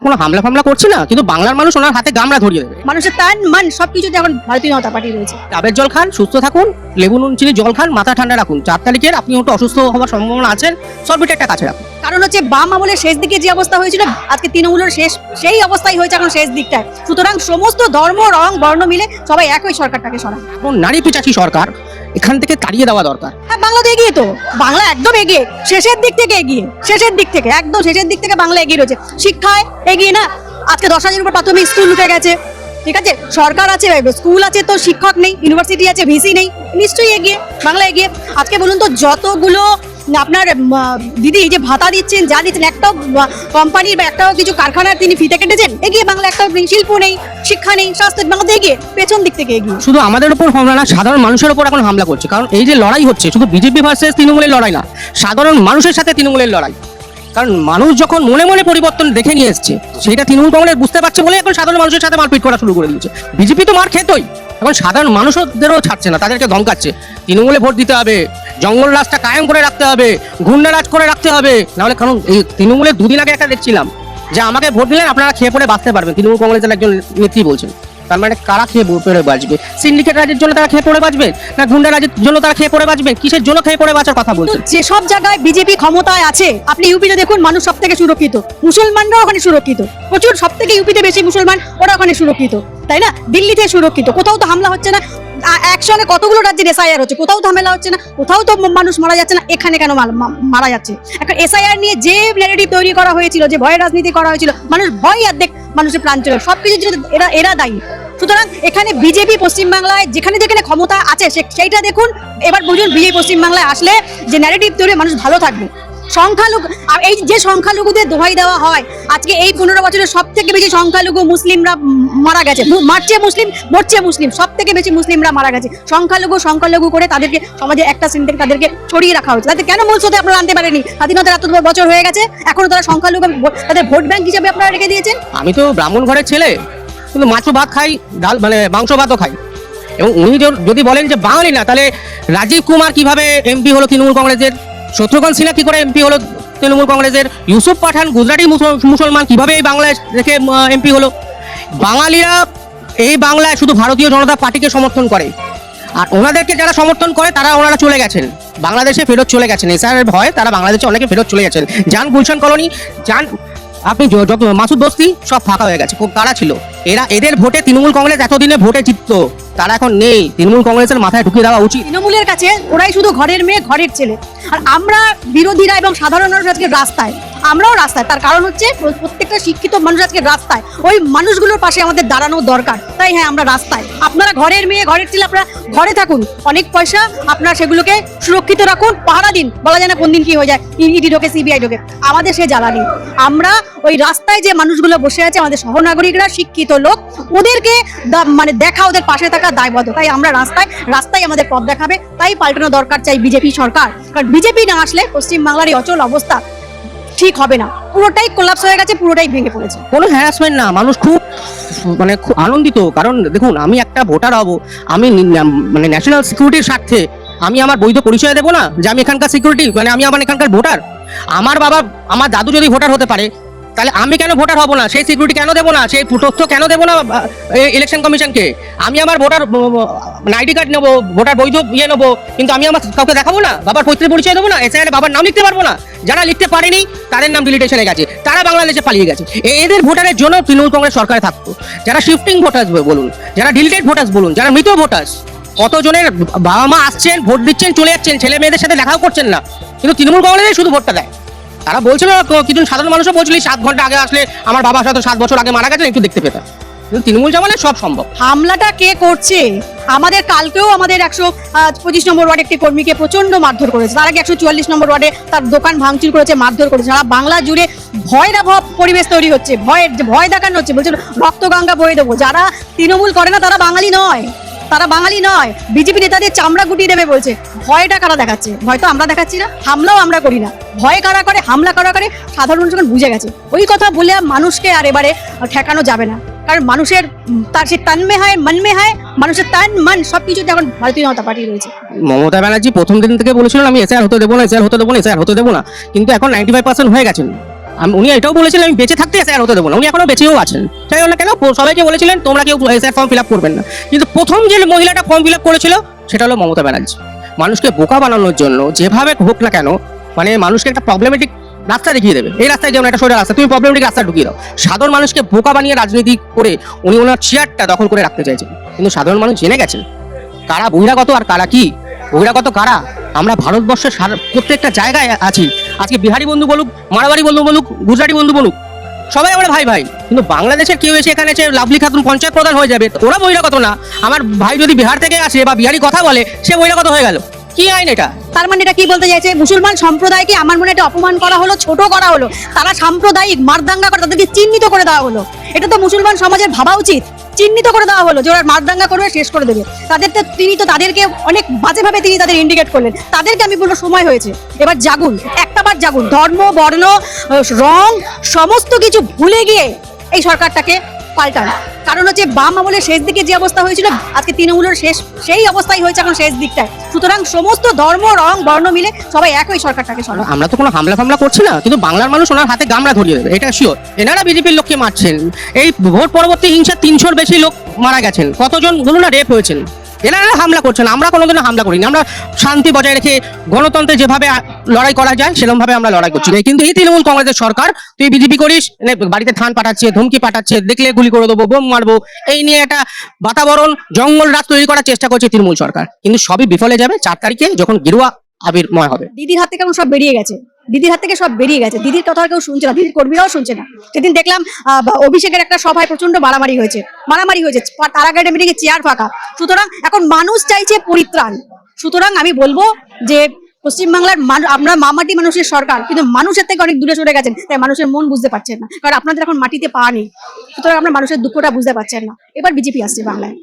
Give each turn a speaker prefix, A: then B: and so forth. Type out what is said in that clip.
A: কোনো হামলা ফামলা করছি না, কিন্তু বাংলার মানুষ ওনার হাতে গামলা ধরিয়ে দেবে।
B: মানুষের তান মান সবকিছুতে এখন ভারতীয় জনতা পার্টি রয়েছে।
A: ডাবের জল খান, সুস্থ থাকুন, লেবু নুন চিনি জল খান, মাথা ঠান্ডা রাখুন। 4 তারিখের আপনি একটু অসুস্থ হওয়ার সম্ভাবনা আছেন, সর্বিটা কাছে রাখুন।
B: কারণ হচ্ছে বাম আমলের শেষ দিকে যে অবস্থা হয়েছিল, আজকে তৃণমূলের সেই অবস্থাই হয়েছে এখন শেষ দিকটায়। সুতরাং সমস্ত ধর্ম রং বর্ণ মিলে সবাই একই সরকারটাকে সরায়।
A: এখন নারী পিছাচি সরকার, এখান থেকে তাড়িয়ে দেওয়া দরকার।
B: হ্যাঁ, বাংলা তো এগিয়ে, তো বাংলা একদম এগিয়ে, শেষের দিক থেকে এগিয়ে, শেষের দিক থেকে একদম শেষের দিক থেকে বাংলা এগিয়ে রয়েছে। শিক্ষায় এগিয়ে না, আজকে 10,000-এর উপর প্রাথমিক স্কুল উঠে গেছে, ঠিক আছে, সরকার আছে, স্কুল আছে, তো শিক্ষক নেই, ইউনিভার্সিটি আছে, ভিসি নেই, নিশ্চয়ই এগিয়ে, বাংলা এগিয়ে। আজকে বলুন তো, যতগুলো আপনার দিদি এই যে ভাতা দিচ্ছেন, যা দিচ্ছেন, একটাও কোম্পানির বা একটাও কিছু কারখানার তিনি ফিতে কেটেছেন? এগিয়ে বাংলা, একটা শিল্প নেই, শিক্ষা নেই, স্বাস্থ্য, বাংলাতে এগিয়ে, পেছন দিক থেকে এগিয়ে।
A: শুধু আমাদের উপর হামলা না, সাধারণ মানুষের উপর এখন হামলা করছে। কারণ এই যে লড়াই হচ্ছে, শুধু বিজেপি ভার্সেস তৃণমূলের লড়াই না, সাধারণ মানুষের সাথে তৃণমূলের লড়াই। কারণ মানুষ যখন মনে মনে পরিবর্তন দেখে নিয়ে এসছে, সেটা তৃণমূল কংগ্রেস বুঝতে পারছে বলে এখন সাধারণ মানুষের সাথে মারপিট করা শুরু করে দিয়েছে। বিজেপি তো মার খেতই, এখন সাধারণ মানুষদেরও ছাড়ছে না, তাদেরকে ধমকাচ্ছে। তৃণমূলে ভোট দিতে হবে, জঙ্গল রাজটা কায়েম করে রাখতে হবে, গুন্ডারাজ করে রাখতে হবে, নাহলে। কারণ এই তৃণমূলের 2 দিন আগে একটা দেখছিলাম যে আমাকে ভোট দিলেন আপনারা খেয়ে পড়ে বাঁচতে পারবেন, তৃণমূল কংগ্রেসের একজন নেত্রী বলছেন। তার মানে কারা খেয়ে পড়ে বাঁচবে? সিন্ডিকেট রাজের জন্য তারা খেয়ে পড়ে বাঁচবে, না গুন্ডা রাজের জন্য তারা খেয়ে পড়ে বাঁচবে? কিসের জন্য খেয়ে পড়ে বাঁচার কথা বলছেন?
B: যেসব জায়গায় বিজেপি ক্ষমতায় আছে, আপনি ইউপিতে দেখুন, মানুষ সব থেকে সুরক্ষিত, মুসলমানরাও ওখানে সুরক্ষিত, প্রচুর, সব থেকে ইউপিতে বেশি মুসলমান, ওরা ওখানে সুরক্ষিত, তাই না? দিল্লিতে সুরক্ষিত, কোথাও তো হামলা হচ্ছে না। একসঙ্গে কতগুলো রাজ্যের এসআইআর হচ্ছে, কোথাও ঝামেলা হচ্ছে না, কোথাও তো মানুষ মারা যাচ্ছে না, এখানে কেন মারা যাচ্ছে? এখন এসআইআর নিয়ে যে ন্যারেটিভ তৈরি করা হয়েছিল, যে ভয়ের রাজনীতি করা হয়েছিল, মানুষ ভয় অর্ধেক মানুষের প্রাণ চলে, সবকিছুর জন্য এরা দায়ী। সুতরাং এখানে বিজেপি পশ্চিমবাংলায় যেখানে যেখানে ক্ষমতা আছে সেইটা দেখুন। এবার বুঝুন, বিজেপি পশ্চিমবাংলায় আসলে যে ন্যারেটিভ তৈরি, মানুষ ভালো থাকবে। সংখ্যালঘু, এই যে সংখ্যালঘুদের দোহাই দেওয়া হয়, আজকে এই 15 বছরে সব থেকে বেশি সংখ্যালঘু মুসলিমরা মারা গেছে, মরছে মুসলিম, সব থেকে বেশি মুসলিমরা মারা গেছে। সংখ্যালঘু করে তাদেরকে সমাজে একটা শ্রেণী থেকে তাদেরকে ছড়িয়ে রাখা হয়েছে। তাদের কেন মূল স্রোতে আপনারা আনতে পারেনি? স্বাধীনতার এত বছর হয়ে গেছে, এখনো তারা সংখ্যালঘু, তাদের ভোট ব্যাংক হিসেবে আপনারা রেখে দিয়েছেন।
A: আমি তো ব্রাহ্মণ ঘরের ছেলে, কিন্তু মাছ ভাত খাই, ডাল মানে মাংস ভাতও খাই। এবং উনি যদি বলেন যে বাঙালি না, তাহলে রাজীব কুমার কিভাবে এমপি হলো তৃণমূল কংগ্রেসের? শত্রুঘ্ন সিনহা কি করে এমপি হলো তৃণমূল কংগ্রেসের? ইউসুফ পাঠান গুজরাটি মুসলমান কিভাবে এই বাংলায় থেকে এমপি হলো? বাঙালিরা এই বাংলায় শুধু ভারতীয় জনতা পার্টিকে সমর্থন করে, আর ওনাদেরকে যারা সমর্থন করে ওনারা চলে গেছেন বাংলাদেশে, ফেরত চলে গেছেন। এসআইআর ভয় তারা বাংলাদেশে অনেকে ফেরত চলে গেছেন। যান গুলশান কলোনি, যান আপনি যত মাসুদ বস্তি, সব ফাঁকা হয়ে গেছে। কারা ছিল এরা? এদের ভোটে তৃণমূল কংগ্রেস এতদিনে ভোটে জিততো, তারা এখন নেই। তৃণমূল কংগ্রেসের মাথায় ঢুকিয়ে দেওয়া উচিত।
B: তৃণমূলের কাছে ওরাই শুধু ঘরের মেয়ে, ঘরের ছেলে। আর আমরা বিরোধীরা এবং সাধারণ মানুষ আজকে রাস্তায়, আমরাও রাস্তায়। তার কারণ হচ্ছে প্রত্যেকটা শিক্ষিত মানুষ আজকে রাস্তায়, ওই মানুষগুলোর পাশে আমাদের দাঁড়ানো দরকার। তাই হ্যাঁ, আমরা রাস্তায়। আপনারা ঘরের মেয়ে, ঘরের ছেলে, আপনারা ঘরে থাকুন, অনেক পয়সা, আপনারা সেগুলোকে সুরক্ষিত রাখুন, পাহারা দিন। বলা যায় না কোন দিন কি হয়ে যায়, ইডি ঢোকে, সিবিআই ঢোকে, আমাদের সে জ্বালা নেই। আমরা ওই রাস্তায় যে মানুষগুলো বসে আছে, আমাদের সহনাগরিকরা, শিক্ষিত লোক, ওদেরকে মানে দেখা, ওদের পাশে থাকা দায়বদ্ধ। তাই আমরা রাস্তায় আমাদের পথ দেখাবে। তাই পাল্টানো দরকার চাই বিজেপি সরকার। কারণ বিজেপি না আসলে পশ্চিমবাংলার এই অচল অবস্থা ঠিক হবে না, পুরোটাই কোলাপস হয়ে গেছে, পুরোটাই ভেঙে পড়েছে।
A: কোনো হ্যারাসমেন্ট না, মানুষ খুব খুব আনন্দিত। কারণ দেখুন, আমি একটা ভোটার হব, আমি মানে ন্যাশনাল সিকিউরিটির স্বার্থে আমি আমার বৈধ পরিচয় দেবো না যে আমি এখানকার সিকিউরিটি, মানে আমি আমার এখানকার ভোটার। আমার বাবা, আমার দাদু যদি ভোটার হতে পারে, তাহলে আমি কেন ভোটার হব না? সেই সিকিউরিটি কেন দেবো না? সেই তথ্য কেন দেবো না ইলেকশন কমিশনকে? আমি আমার ভোটার আইডি কার্ড নেবো, ভোটার বৈধ নেবো, কিন্তু আমি আমার কাউকে দেখাবো না, বাবার পৈতৃক পরিচয় দেবো না, এসআইআর বাবার নাম লিখতে পারবো না। যারা লিখতে পারেনি তাদের নাম ডিলিটেশনে গেছে, তারা বাংলাদেশে পালিয়ে গেছে। এদের ভোটারের জন্য তৃণমূল কংগ্রেস সরকারে থাকতো। যারা শিফটিং ভোটার্স বলুন, যারা ডিলিটেড ভোটার্স বলুন, যারা মৃত ভোটার্স, কতজনের বাবা মা আসছেন, ভোট দিচ্ছেন, চলে যাচ্ছেন, ছেলে মেয়েদের সাথে দেখাও করছেন না, কিন্তু তৃণমূল কংগ্রেসে শুধু ভোটটা দেয়। তারা বলছিল, কিছু সাধারণ মানুষও বলছিল 7 ঘন্টা আগে আসলে আমার বাবার সাথে 7 বছর আগে মারা গেছেন, একটু দেখতে পেতাম। কিন্তু তৃণমূল জামানে সব সম্ভব।
B: হামলাটা কে করছে? আমাদের কালকেও আমাদের 125 নম্বর ওয়ার্ডে একটি কর্মীকে প্রচন্ড মারধর করেছে, তার আগে 144 নম্বর ওয়ার্ডে তার দোকান ভাঙচুর করেছে, মারধর করেছে। সারা বাংলা জুড়ে ভয়ের পরিবেশ তৈরি হচ্ছে, ভয় দেখানো হচ্ছে, বলছে রক্তগঙ্গা বয়ে দেবো। যারা তৃণমূল করে না তারা বাঙালি নয়, তারা বাঙালি নয়। বিজেপি নেতাদের চামড়া গুটিয়ে দেবে বলছে। ভয়টা কারা দেখাচ্ছে? ভয় তো আমরা দেখাচ্ছি না, হামলাও আমরা করি না। ভয় কারা করে, হামলা কারা করে, সাধারণ মানুষ বুঝে গেছে। ওই কথা বলে মানুষকে আর এবারে ঠেকানো যাবে না। কারণ মানুষের তার সে তন মে হয়, মন মে হয়, মানুষের তন মন সবকিছুতে এখন ভারতীয় জনতা পার্টি রয়েছে।
A: মমতা ব্যানার্জি প্রথম দিন থেকে বলেছিলেন আমি এসআইআর হতে দেবো না, এসআইআর হতে দেবো না, এসআইআর হতে দেবো না, কিন্তু এখন 95% হয়ে গেছেন। উনি এটাও বলেছিলেন আমি বেঁচে থাকতে এসআইআর হতে দেবো না, উনি এখনো বেঁচেও আছেন। তাই না কেন সবাইকে বলেছিলেন তোমরা কেউ এসআইআর ফর্ম ফিল আপ করবেন না, কিন্তু প্রথম যে মহিলাটা ফর্ম ফিল আপ করেছিল সেটা হলো মমতা ব্যানার্জি। মানুষকে বোকা বানানোর জন্য যেভাবে হোক না কেন মানে মানুষকে একটা প্রবলেমেটিক রাস্তা দেখিয়ে দেবে, এই রাস্তায় যেমন একটা সোজা রাস্তা, তুমি প্রবলেমেটিক রাস্তা ঢুকিয়ে দাও। সাধারণ মানুষকে বোকা বানিয়ে রাজনীতি করে উনি ওনার চেয়ারটা দখল করে রাখতে চাইছেন, কিন্তু সাধারণ মানুষ জেনে গেছেন কারা বহিরাগত আর কারা কি বহিরাগত কারা। আমরা ভারতবর্ষের প্রত্যেকটা জায়গায় আছি, আজকে বিহারি বন্ধু বলুক, মারোয়ারি বন্ধু বলুক, গুজরাটি বন্ধু বলুক, সবাই আমরা ভাই ভাই। কিন্তু বাংলাদেশের কেউ এসে এখানে এসে লাভলি খাতুন পঞ্চায়েত প্রধান হয়ে যাবে, ওরা বহিরাগত না। আমার ভাই যদি বিহার থেকে আসে বা বিহারি কথা বলে সে বহিরাগত হয়ে গেল, কি আইন এটা?
B: তার মানে এটা কি বলতে চাইছে, মুসলমান সম্প্রদায়কে আমার মনে এটা অপমান করা হলো, ছোট করা হলো, তারা সাম্প্রদায়িক মারদাঙ্গা করে তাদেরকে চিহ্নিত করে দেওয়া হলো। এটা তো মুসলমান সমাজের ভাবা উচিত, চিহ্নিত করে দেওয়া হলো যে ওরা মারদাঙ্গা করবে, শেষ করে দেবে তাদের। তো তিনি তো তাদেরকে অনেক বাজেভাবে তিনি তাদের ইন্ডিকেট করলেন। তাদেরকে আমি বলবো সময় হয়েছে, এবার জাগুন, একটাবার জাগুন। ধর্ম, বর্ণ, রং সমস্ত কিছু ভুলে গিয়ে এই সরকারটাকে পাল্টান। কারণ হচ্ছে বাম আমলের শেষ দিকে যে অবস্থা হয়েছিল, আজকে তৃণমূলের সেই অবস্থাই হয়েছে এখন শেষ দিকটায়। সুতরাং সমস্ত ধর্ম, রং, বর্ণ মিলে সবাই একই সরকারটাকে সরান।
A: আমরা তো কোনো হামলা ফামলা করছি না, কিন্তু বাংলার মানুষ ওনার হাতে গামলা ধরিয়ে দেবে, এটা শিওর। এনারা বিজেপির লোককে মারছেন, এই ভোট পরবর্তী হিংসা 300-র বেশি লোক মারা গেছেন, কতজন বলুন না রেপ হয়েছেন, এনারা হামলা করছেন। আমরা কোনোদিনও হামলা করিনি, আমরা শান্তি বজায় রেখে গণতন্ত্রে যেভাবে লড়াই করা যায় সেরকম ভাবে আমরা লড়াই করছি। কিন্তু এই তৃণমূল কংগ্রেসের সরকার, তুই বিজেপি করিস, বাড়িতে ধান পাঠাচ্ছে, ধমকি পাঠাচ্ছে, দেখলে গুলি করে দেবো, বোম মারবো, এই নিয়ে একটা বাতাবরণ জঙ্গল রাত তৈরি করার চেষ্টা করছে তৃণমূল সরকার, কিন্তু সবই বিফলে যাবে 4 তারিখে যখন গেরুয়া আবির্ময় হবে।
B: দিদির হাত থেকে এখন সব বেরিয়ে গেছে, দিদির হাত থেকে সব বেরিয়ে গেছে। দিদির কথা কেউ শুনছে না, দিদির কর্মীরাও শুনছে না। সেদিন দেখলাম অভিষেকের একটা সভায় প্রচন্ড মারামারি হয়েছে, তারা গাড়ি মিটিংয়ে চেয়ার ফাঁকা। সুতরাং এখন মানুষ চাইছে পরিত্রাণ। সুতরাং আমি বলবো যে পশ্চিমবাংলার আমরা মামাটি মানুষের সরকার, কিন্তু মানুষের থেকে অনেক দূরে সরে গেছেন, তাই মানুষের মন বুঝতে পারছেন না। কারণ আপনাদের এখন মাটিতে পা নেই, সুতরাং আপনার মানুষের দুঃখটা বুঝতে পারছেন না। এবার বিজেপি আসছে বাংলায়।